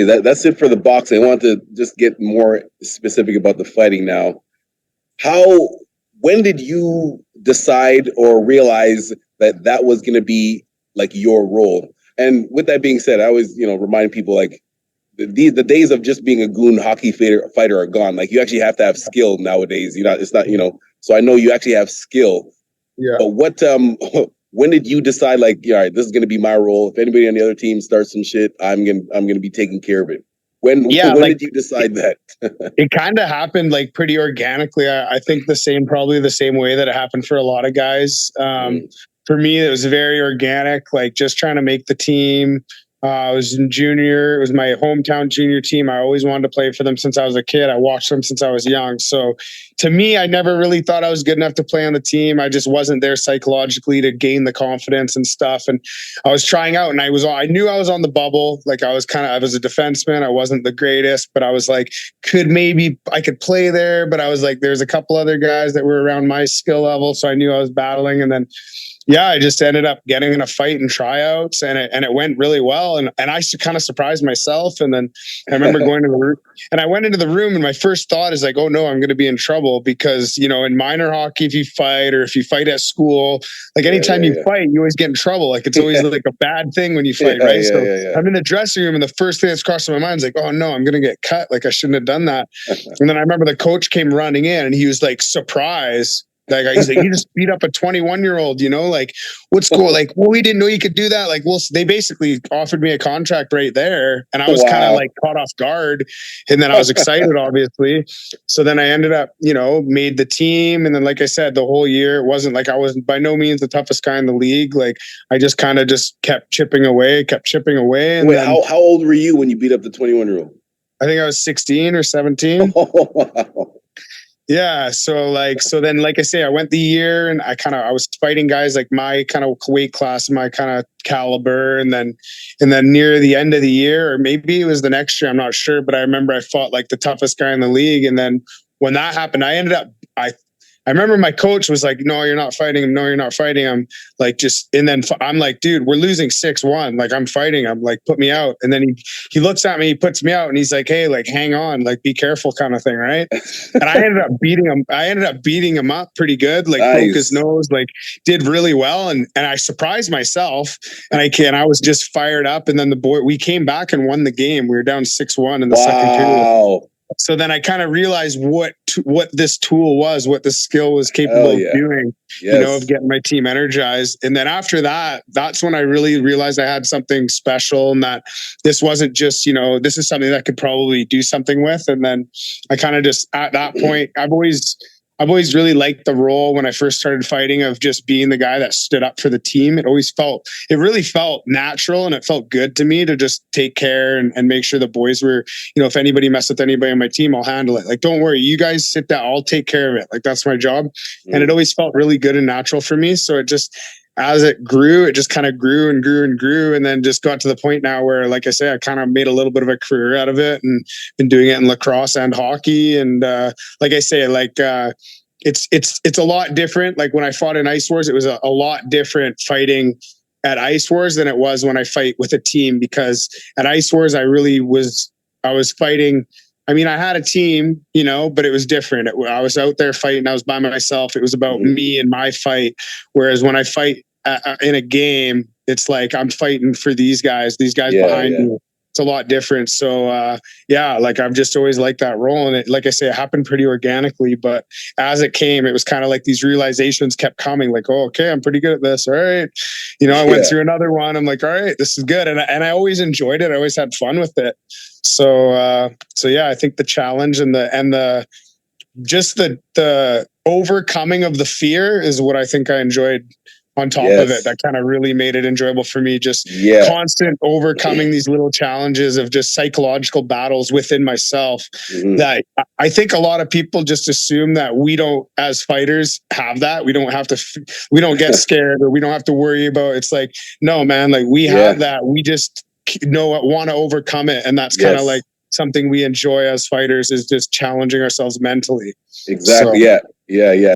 That's it for the boxing. I want to just get more specific about the fighting now. How, when did you decide or realize that that was going to be like your role? And with that being said, I always, remind people like the days of just being a goon hockey fighter are gone. Like you actually have to have skill nowadays. It's not, so I know you actually have skill. Yeah. But when did you decide like, all right, this is going to be my role. If anybody on the other team starts some shit, I'm going to be taking care of it. When did you decide that? It kind of happened like pretty organically. I think probably the same way that it happened for a lot of guys. For me, it was very organic, like just trying to make the team. I was in junior. It was my hometown junior team. I always wanted to play for them since I was a kid. I watched them since I was young. So to me, I never really thought I was good enough to play on the team. I just wasn't there psychologically to gain the confidence and stuff. And I was trying out, and I knew I was on the bubble. Like I was a defenseman. I wasn't the greatest, but I was like, I could play there. But I was like, there's a couple other guys that were around my skill level. So I knew I was battling. And then I just ended up getting in a fight in tryouts, and it went really well. And I kind of surprised myself. And then I remember going to the room, and I went into the room, and my first thought is like, oh no, I'm going to be in trouble because, in minor hockey, if you fight or if you fight at school, like anytime you fight, you always get in trouble. Like it's always like a bad thing when you fight, right? I'm in the dressing room, and the first thing that's crossing my mind is like, oh no, I'm going to get cut. Like I shouldn't have done that. And then I remember the coach came running in, and he was like surprised. Like he's like, you just beat up a 21-year-old, like what's cool? Like, well, we didn't know you could do that. Like, well, they basically offered me a contract right there, and I was kind of like caught off guard, and then I was excited, obviously. So then I ended up, made the team, and then like I said, the whole year it wasn't like I was by no means the toughest guy in the league. Like I just kind of just kept chipping away. And wait, how old were you when you beat up the 21-year-old? I think I was 16 or 17. Oh, wow. Yeah. So then, like I say, I went the year, and I was fighting guys like my kind of weight class, my kind of caliber. And then near the end of the year, or maybe it was the next year, I'm not sure, but I remember I fought like the toughest guy in the league. And then when that happened, I remember my coach was like, no, you're not fighting him. No, you're not fighting him. Like and then I'm like, dude, we're losing 6-1. Like I'm fighting him, like put me out. And then he looks at me, he puts me out, and he's like, hey, like hang on, like be careful kind of thing. Right. And I ended up beating him up pretty good. Like broke his nose, like did really well. And I surprised myself, and I was just fired up. And then we came back and won the game. We were down 6-1 in the second period. So then I kind of realized what this tool was, what the skill was capable of doing, of getting my team energized. And then after that, that's when I really realized I had something special, and that this wasn't just, this is something that I could probably do something with. And then I kind of just, at that point, I've always really liked the role when I first started fighting of just being the guy that stood up for the team. It really felt natural, and it felt good to me to just take care and make sure the boys were, if anybody messed with anybody on my team, I'll handle it. Like, don't worry, you guys sit down, I'll take care of it. Like, that's my job. And it always felt really good and natural for me. So it just, as it grew, it just kind of grew and grew and grew, and then just got to the point now where, like I say, I kind of made a little bit of a career out of it, and been doing it in lacrosse and hockey. And like I say, it's a lot different. Like when I fought in Ice Wars, it was a lot different fighting at Ice Wars than it was when I fight with a team, because at Ice Wars, I was fighting. I mean, I had a team, but it was different. I was out there fighting. I was by myself. It was about me and my fight. Whereas when I fight in a game, it's like I'm fighting for these guys behind me. It's a lot different. So, like I've just always liked that role. And it, like I say, it happened pretty organically, but as it came, it was kind of like these realizations kept coming, like, oh, okay, I'm pretty good at this. All right. I went through another one. I'm like, all right, this is good. And I always enjoyed it. I always had fun with it. So I think the challenge and the overcoming of the fear is what I think I enjoyed on top of it. That kind of really made it enjoyable for me. Just constant overcoming these little challenges of just psychological battles within myself. That I think a lot of people just assume that we don't, as fighters, have that. We don't have to, we don't get scared, or we don't have to worry about. It's like, no, man, like we have that. We just want to overcome it. And that's kind of like something we enjoy as fighters, is just challenging ourselves mentally. Exactly. So, yeah.